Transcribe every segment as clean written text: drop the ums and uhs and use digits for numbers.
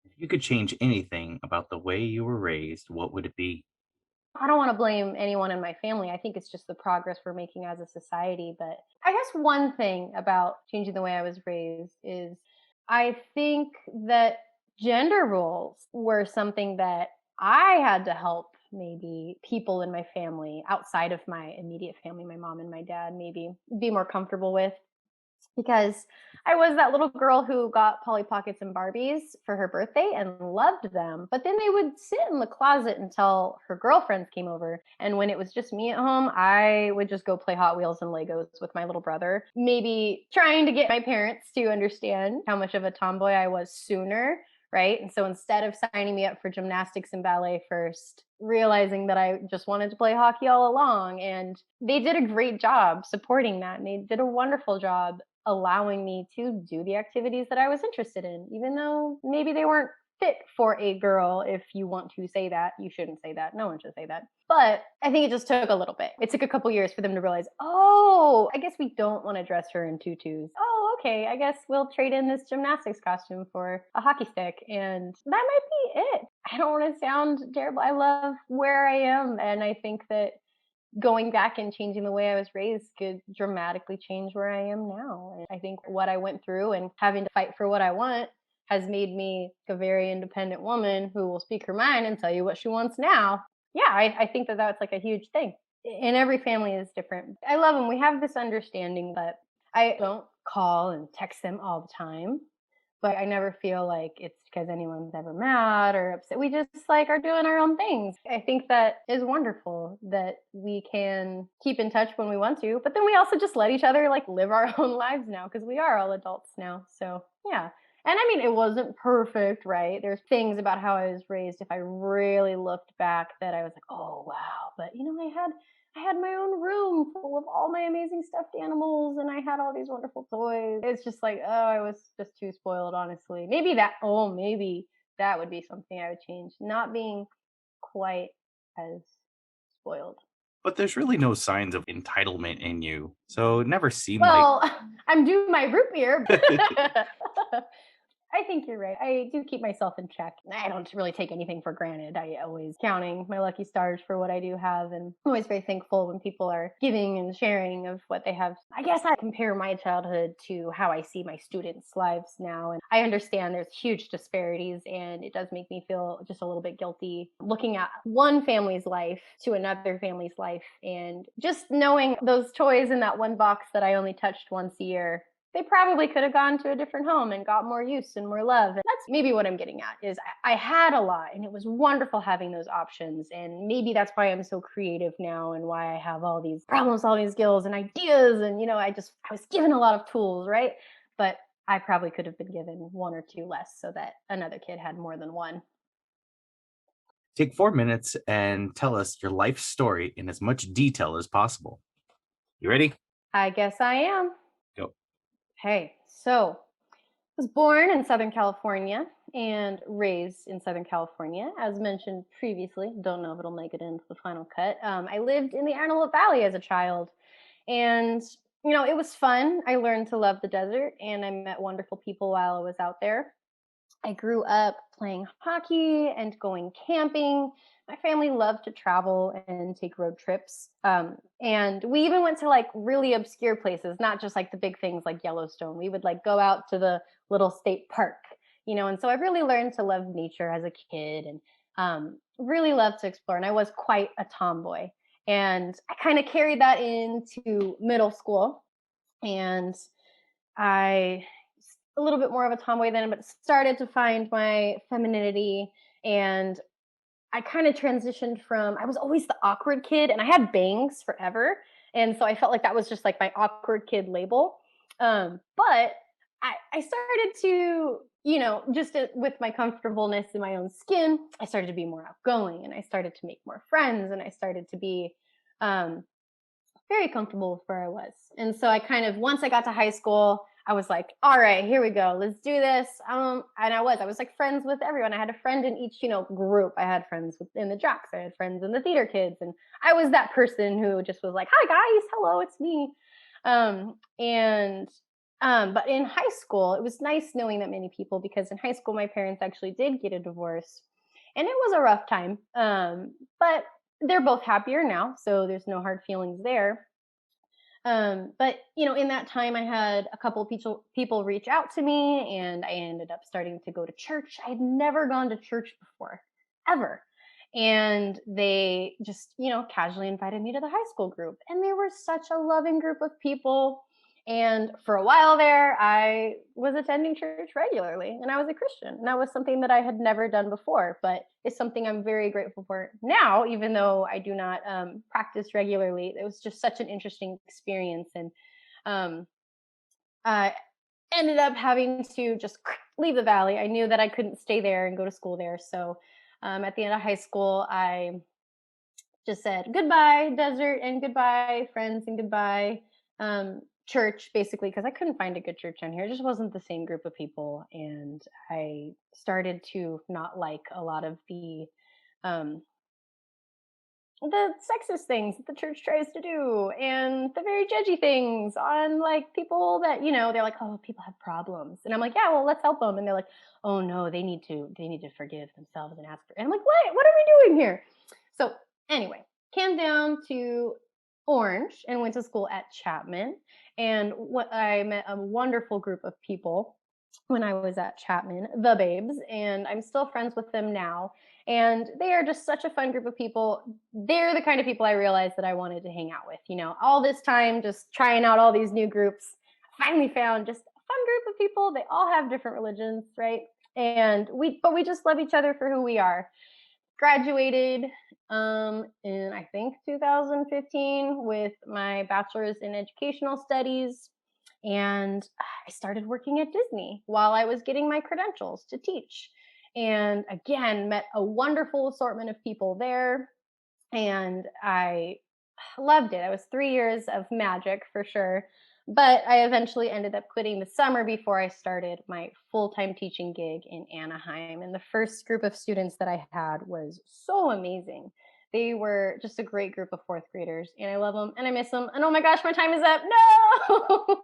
If you could change anything about the way you were raised, what would it be? I don't want to blame anyone in my family. I think it's just the progress we're making as a society. But I guess one thing about changing the way I was raised is I think that gender roles were something that I had to help maybe people in my family outside of my immediate family, my mom and my dad, maybe be more comfortable with because I was that little girl who got Polly Pockets and Barbies for her birthday and loved them. But then they would sit in the closet until her girlfriends came over. And when it was just me at home, I would just go play Hot Wheels and Legos with my little brother. Maybe trying to get my parents to understand how much of a tomboy I was sooner. Right. And so instead of signing me up for gymnastics and ballet first, realizing that I just wanted to play hockey all along. And they did a great job supporting that. And they did a wonderful job allowing me to do the activities that I was interested in, even though maybe they weren't fit for a girl. If you want to say that, you shouldn't say that. No one should say that. But I think it just took a little bit. It took a couple years for them to realize, oh, I guess we don't want to dress her in tutus. Oh, okay. I guess we'll trade in this gymnastics costume for a hockey stick. And that might be it. I don't want to sound terrible. I love where I am. And I think that going back and changing the way I was raised could dramatically change where I am now. And I think what I went through and having to fight for what I want has made me a very independent woman who will speak her mind and tell you what she wants now. Yeah, I think that that's like a huge thing. And every family is different. I love them. We have this understanding, but I don't call and text them all the time, but I never feel like it's because anyone's ever mad or upset. We just like are doing our own things. I think that is wonderful that we can keep in touch when we want to, but then we also just let each other like live our own lives now because we are all adults now. So, yeah. And I mean, it wasn't perfect, right? There's things about how I was raised. If I really looked back, that I was like, oh wow. But I had my own room full of all my amazing stuffed animals and I had all these wonderful toys. It's just like, oh, I was just too spoiled, honestly. Maybe that would be something I would change. Not being quite as spoiled. But there's really no signs of entitlement in you. So it never seemed like Well, I'm due my root beer. I think you're right. I do keep myself in check. I don't really take anything for granted. I always counting my lucky stars for what I do have, and I'm always very thankful when people are giving and sharing of what they have. I guess I compare my childhood to how I see my students' lives now, and I understand there's huge disparities, and it does make me feel just a little bit guilty looking at one family's life to another family's life, and just knowing those toys in that one box that I only touched once a year, they probably could have gone to a different home and got more use and more love. And that's maybe what I'm getting at is I had a lot and it was wonderful having those options. And maybe that's why I'm so creative now and why I have all these problem solving skills and ideas. And, I was given a lot of tools, right? But I probably could have been given one or two less so that another kid had more than one. take 4 minutes and tell us your life story in as much detail as possible. You ready? I guess I am. Go. Hey, so was born in Southern California and raised in Southern California. As mentioned previously, don't know if it'll make it into the final cut. I lived in the Antelope Valley as a child, and it was fun. I learned to love the desert, and I met wonderful people while I was out there. I grew up playing hockey and going camping. My family loved to travel and take road trips. And we even went to like really obscure places, not just like the big things like Yellowstone. We would like go out to the little state park, and so I really learned to love nature as a kid and really loved to explore. And I was quite a tomboy. And I kind of carried that into middle school. And I a little bit more of a tomboy then, but started to find my femininity. And I kind of transitioned from, I was always the awkward kid and I had bangs forever. And so I felt like that was just like my awkward kid label. But I started to, just with my comfortableness in my own skin, I started to be more outgoing and I started to make more friends and I started to be um, very comfortable with where I was. And so I kind of, once I got to high school, I was like, all right, here we go. Let's do this. And I was like friends with everyone. I had a friend in each, group. I had friends in the jocks. I had friends in the theater kids. And I was that person who just was like, hi guys, hello, it's me. And but in high school, it was nice knowing that many people, because in high school, my parents actually did get a divorce, and it was a rough time. But they're both happier now, so there's no hard feelings there. But in that time, I had a couple of people reach out to me, and I ended up starting to go to church. I had never gone to church before, ever. And they just, casually invited me to the high school group. And they were such a loving group of people. And for a while there, I was attending church regularly, and I was a Christian. And that was something that I had never done before, but it's something I'm very grateful for now, even though I do not practice regularly. It was just such an interesting experience. And um, I ended up having to just leave the valley. I knew that I couldn't stay there and go to school there. So at the end of high school, I just said goodbye desert, and goodbye friends, and goodbye church, basically, because I couldn't find a good church down here. It just wasn't the same group of people, and I started to not like a lot of um the sexist things that the church tries to do, and the very judgy things on like people that, they're like, oh, people have problems, and I'm like, yeah, well, let's help them. And they're like, oh no, they need to forgive themselves and ask for, and I'm like, what are we doing here? So anyway, came down to Orange and went to school at Chapman, and what I met a wonderful group of people when I was at Chapman, the Babes, and I'm still friends with them now. And they are just such a fun group of people. They're the kind of people I realized that I wanted to hang out with. All this time just trying out all these new groups, I finally found just a fun group of people. They all have different religions, right? And we just love each other for who we are. Graduated in, I think, 2015 with my bachelor's in educational studies, and I started working at Disney while I was getting my credentials to teach. And again, met a wonderful assortment of people there, and I loved it. It was 3 years of magic for sure. But I eventually ended up quitting the summer before I started my full-time teaching gig in Anaheim. And the first group of students that I had was so amazing. They were just a great group of fourth graders, and I love them and I miss them. And oh my gosh, my time is up. No!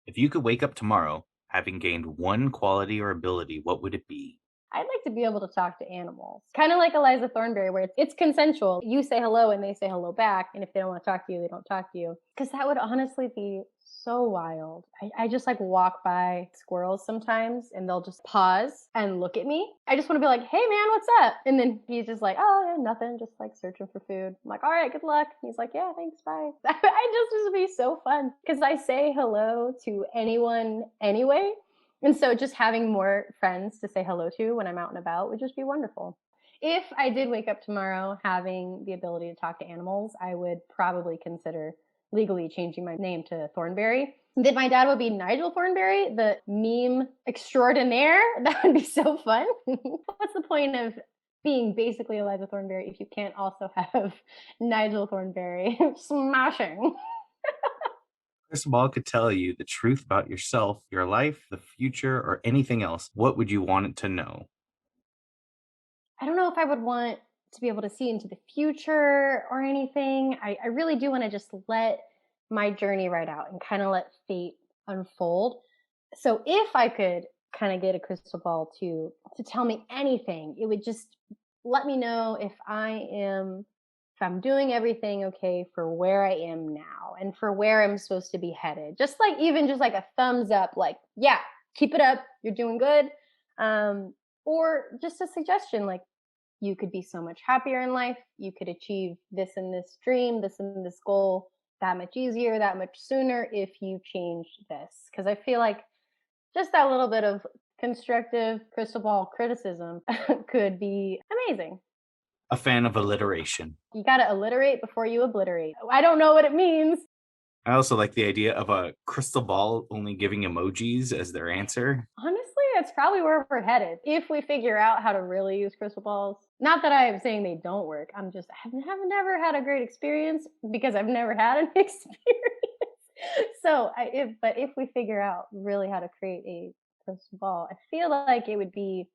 If you could wake up tomorrow having gained one quality or ability, what would it be? I'd like to be able to talk to animals. Kind of like Eliza Thornberry, where it's consensual. You say hello and they say hello back. And if they don't want to talk to you, they don't talk to you. Because that would honestly be so wild. I just like walk by squirrels sometimes, and they'll just pause and look at me. I just want to be like, hey man, what's up? And then he's just like, oh, yeah, nothing, just like searching for food. I'm like, all right, good luck. He's like, yeah, thanks, bye. I just would be so fun because I say hello to anyone anyway. And so just having more friends to say hello to when I'm out and about would just be wonderful. If I did wake up tomorrow having the ability to talk to animals, I would probably consider legally changing my name to Thornberry. That my dad would be Nigel Thornberry, the meme extraordinaire. That would be so fun. What's the point of being basically Eliza Thornberry if you can't also have Nigel Thornberry smashing? Crystal ball could tell you the truth about yourself, your life, the future, or anything else. What would you want it to know? I don't know if I would want to be able to see into the future or anything. I really do want to just let my journey ride out and kind of let fate unfold. So if I could kind of get a crystal ball to tell me anything, it would just let me know if I'm doing everything okay for where I am now and for where I'm supposed to be headed. Just like even just like a thumbs up, like, yeah, keep it up, you're doing good. Or just a suggestion, like, you could be so much happier in life. You could achieve this and this dream, this and this goal that much easier, that much sooner if you change this. Because I feel like just that little bit of constructive crystal ball criticism could be amazing. A fan of alliteration. You got to alliterate before you obliterate. I don't know what it means. I also like the idea of a crystal ball only giving emojis as their answer. Honestly, that's probably where we're headed. If we figure out how to really use crystal balls. Not that I am saying they don't work. I've never had a great experience because I've never had an experience. But if we figure out really how to create a crystal ball, I feel like it would be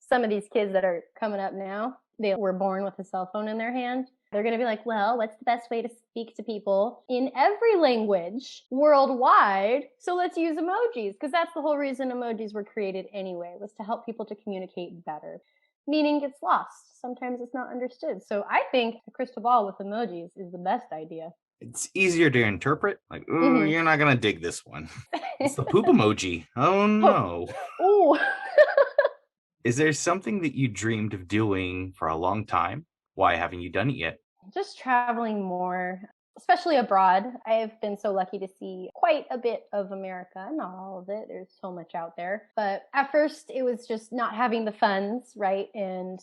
some of these kids that are coming up now. They were born with a cell phone in their hand. They're going to be like, well, what's the best way to speak to people in every language worldwide? So let's use emojis, because that's the whole reason emojis were created anyway, was to help people to communicate better. Meaning gets lost. Sometimes it's not understood. So I think a crystal ball with emojis is the best idea. It's easier to interpret. Like, ooh, Mm-hmm. you're not gonna dig this one. It's the poop emoji. Oh Oh, no. ooh. Is there something that you dreamed of doing for a long time? Why haven't you done it yet? Just traveling more, especially abroad. I've been so lucky to see quite a bit of America, not all of it. There's so much out there. But at first, it was just not having the funds, right? And,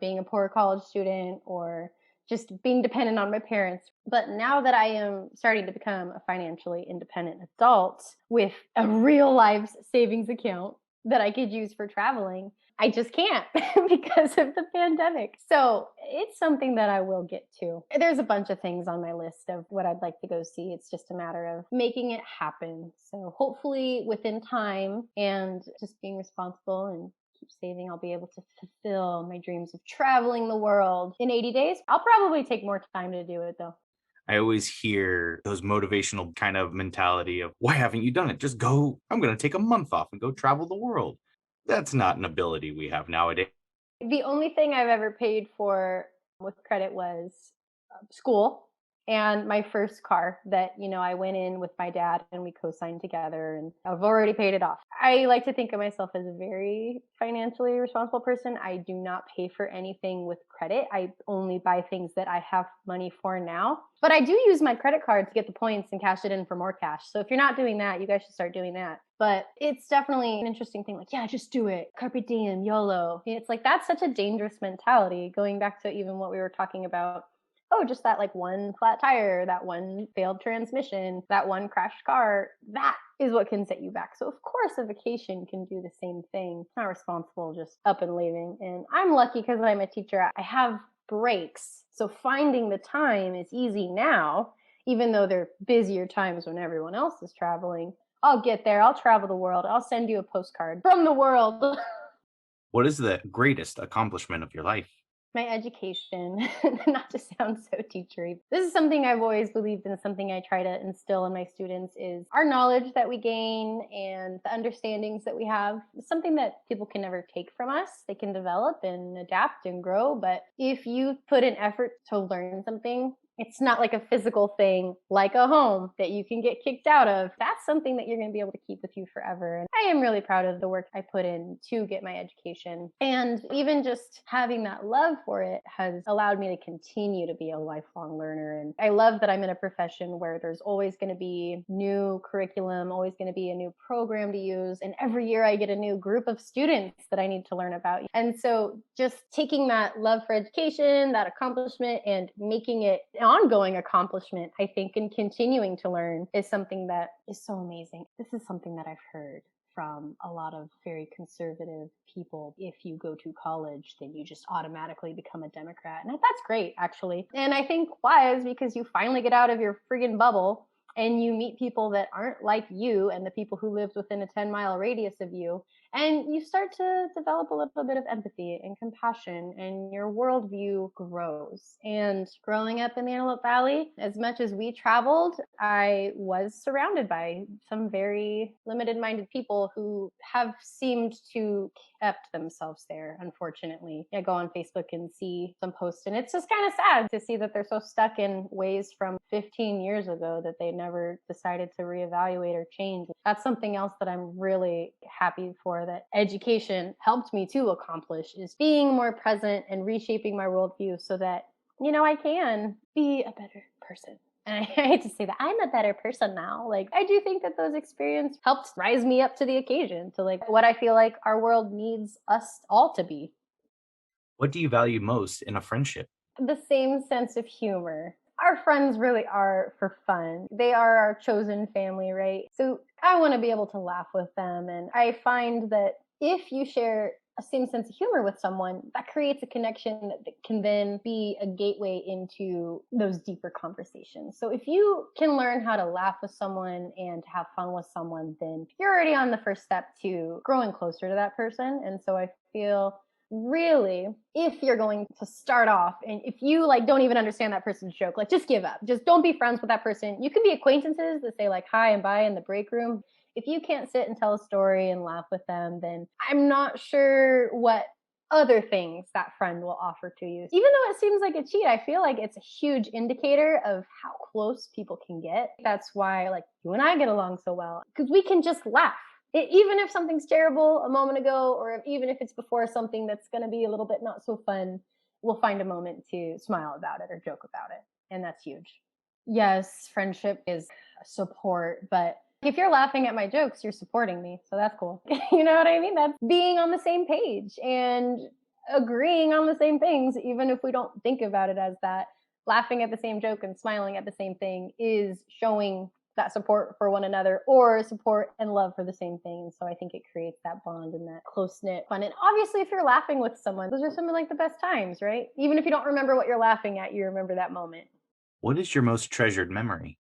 being a poor college student or just being dependent on my parents. But now that I am starting to become a financially independent adult with a real life savings account that I could use for traveling, I just can't because of the pandemic. So it's something that I will get to. There's a bunch of things on my list of what I'd like to go see. It's just a matter of making it happen. So hopefully within time and just being responsible and keep saving, I'll be able to fulfill my dreams of traveling the world in 80 days. I'll probably take more time to do it though. I always hear those motivational kind of mentality of, why haven't you done it? Just go. I'm going to take a month off and go travel the world. That's not an ability we have nowadays. The only thing I've ever paid for with credit was school and my first car that, I went in with my dad and we co-signed together and I've already paid it off. I like to think of myself as a very financially responsible person. I do not pay for anything with credit. I only buy things that I have money for now. But I do use my credit card to get the points and cash it in for more cash. So if you're not doing that, you guys should start doing that. But it's definitely an interesting thing. Like, yeah, just do it. Carpe diem, YOLO. It's like that's such a dangerous mentality. Going back to even what we were talking about, oh, just that like one flat tire, that one failed transmission, that one crashed car, that is what can set you back. So of course a vacation can do the same thing. It's not responsible just up and leaving. And I'm lucky because I'm a teacher. I have breaks. So finding the time is easy now, even though they're busier times when everyone else is traveling. I'll get there. I'll travel the world. I'll send you a postcard from the world. What is the greatest accomplishment of your life? My education, not to sound so teachery. This is something I've always believed in, something I try to instill in my students is our knowledge that we gain and the understandings that we have. It's something that people can never take from us. They can develop and adapt and grow, but if you put an effort to learn something, it's not like a physical thing, like a home that you can get kicked out of. That's something that you're going to be able to keep with you forever. And I am really proud of the work I put in to get my education. And even just having that love for it has allowed me to continue to be a lifelong learner. And I love that I'm in a profession where there's always going to be new curriculum, always going to be a new program to use. And every year I get a new group of students that I need to learn about. And so just taking that love for education, that accomplishment, and making it ongoing accomplishment, I think, and continuing to learn is something that is so amazing. This is something that I've heard from a lot of very conservative people. If you go to college, then you just automatically become a Democrat. And that's great, actually. And I think why is because you finally get out of your friggin' bubble and you meet people that aren't like you and the people who lived within a 10-mile radius of you. And you start to develop a little bit of empathy and compassion, and your worldview grows. And growing up in the Antelope Valley, as much as we traveled, I was surrounded by some very limited minded people who have seemed to kept themselves there, unfortunately. I go on Facebook and see some posts, and it's just kind of sad to see that they're so stuck in ways from 15 years ago that they never decided to reevaluate or change. That's something else that I'm really happy for that education helped me to accomplish, is being more present and reshaping my worldview so that, I can be a better person. And I hate to say that I'm a better person now. Like, I do think that those experiences helped rise me up to the occasion, to like what I feel like our world needs us all to be. What do you value most in a friendship? The same sense of humor. Our friends really are for fun. They are our chosen family, right? So I want to be able to laugh with them. And I find that if you share a same sense of humor with someone, that creates a connection that can then be a gateway into those deeper conversations. So if you can learn how to laugh with someone and have fun with someone, then you're already on the first step to growing closer to that person. And so I feel really, if you're going to start off and if you like don't even understand that person's joke, like just give up. Just don't be friends with that person. You can be acquaintances that say like hi and bye in the break room. If you can't sit and tell a story and laugh with them, then I'm not sure what other things that friend will offer to you. Even though it seems like a cheat, I feel like it's a huge indicator of how close people can get. That's why like you and I get along so well, because we can just laugh. Even if something's terrible a moment ago, or even if it's before something that's going to be a little bit not so fun, we'll find a moment to smile about it or joke about it. And that's huge. Yes, friendship is support, but if you're laughing at my jokes, you're supporting me. So that's cool. You know what I mean? That's being on the same page and agreeing on the same things, even if we don't think about it as that. Laughing at the same joke and smiling at the same thing is showing that support for one another or support and love for the same thing. So I think it creates that bond and that close knit fun. And obviously, if you're laughing with someone, those are some of like the best times, right? Even if you don't remember what you're laughing at, you remember that moment. What is your most treasured memory?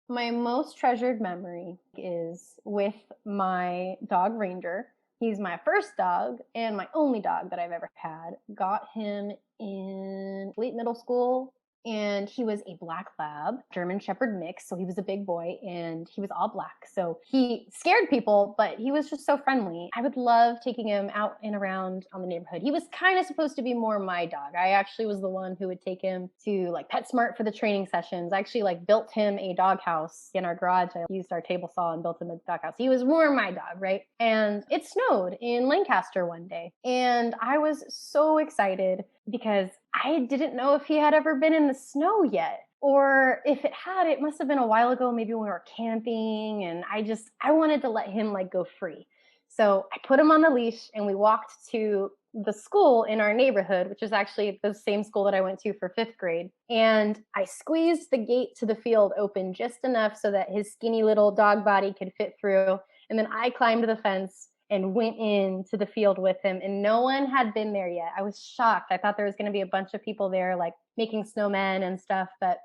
My most treasured memory is with my dog Ranger. He's my first dog and my only dog that I've ever had. Got him in late middle school, and he was a black lab, German Shepherd mix. So he was a big boy and he was all black. So he scared people, but he was just so friendly. I would love taking him out and around on the neighborhood. He was kind of supposed to be more my dog. I actually was the one who would take him to like PetSmart for the training sessions. I actually like built him a dog house in our garage. I used our table saw and built him a dog house. He was more my dog, right? And it snowed in Lancaster one day. And I was so excited because I didn't know if he had ever been in the snow yet. Or if it had, it must have been a while ago, maybe when we were camping. And I wanted to let him like go free. So I put him on the leash and we walked to the school in our neighborhood, which is actually the same school that I went to for fifth grade. And I squeezed the gate to the field open just enough so that his skinny little dog body could fit through. And then I climbed the fence and went into the field with him, and no one had been there yet. I was shocked. I thought there was going to be a bunch of people there like making snowmen and stuff, but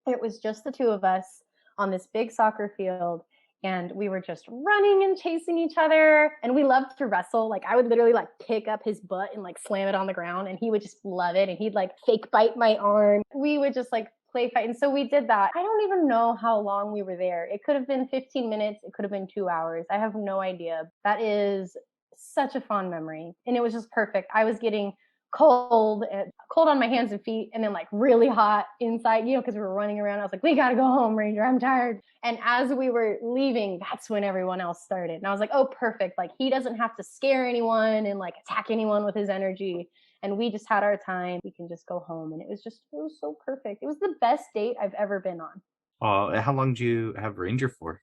it was just the two of us on this big soccer field, and we were just running and chasing each other, and we loved to wrestle. Like I would literally like pick up his butt and like slam it on the ground, and he would just love it, and he'd like fake bite my arm. We would just like play fight. And so we did that. I don't even know how long we were there. It could have been 15 minutes. It could have been 2 hours. I have no idea. That is such a fond memory. And it was just perfect. I was getting cold on my hands and feet, and then like really hot inside, because we were running around. I was like, we got to go home, Ranger. I'm tired. And as we were leaving, that's when everyone else started. And I was like, oh, perfect. Like he doesn't have to scare anyone and like attack anyone with his energy. And we just had our time. We can just go home. And it was so perfect. It was the best date I've ever been on. How long do you have Ranger for?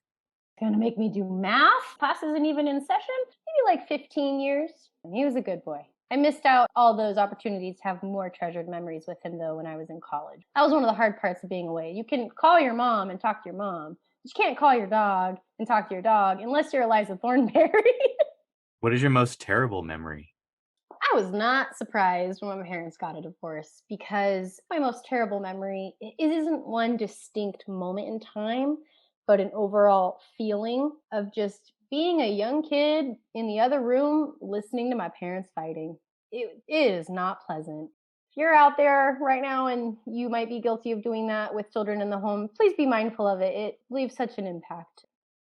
Gonna make me do math? Class isn't even in session? Maybe like 15 years. And he was a good boy. I missed out all those opportunities to have more treasured memories with him, though, when I was in college. That was one of the hard parts of being away. You can call your mom and talk to your mom. But you can't call your dog and talk to your dog unless you're Eliza Thornberry. What is your most terrible memory? I was not surprised when my parents got a divorce, because my most terrible memory, it isn't one distinct moment in time, but an overall feeling of just being a young kid in the other room listening to my parents fighting. It is not pleasant. If you're out there right now and you might be guilty of doing that with children in the home, please be mindful of it. It leaves such an impact.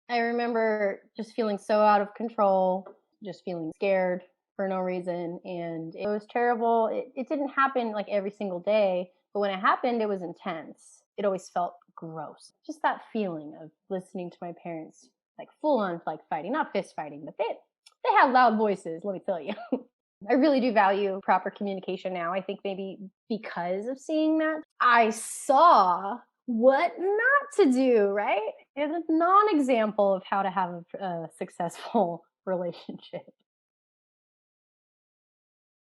I remember just feeling so out of control, just feeling scared for no reason. And it was terrible. It didn't happen like every single day, but when it happened, it was intense. It always felt gross. Just that feeling of listening to my parents, like full on like fighting, not fist fighting, but they have loud voices, let me tell you. I really do value proper communication now. I think maybe because of seeing that, I saw what not to do, right? It's a non-example of how to have a successful relationship.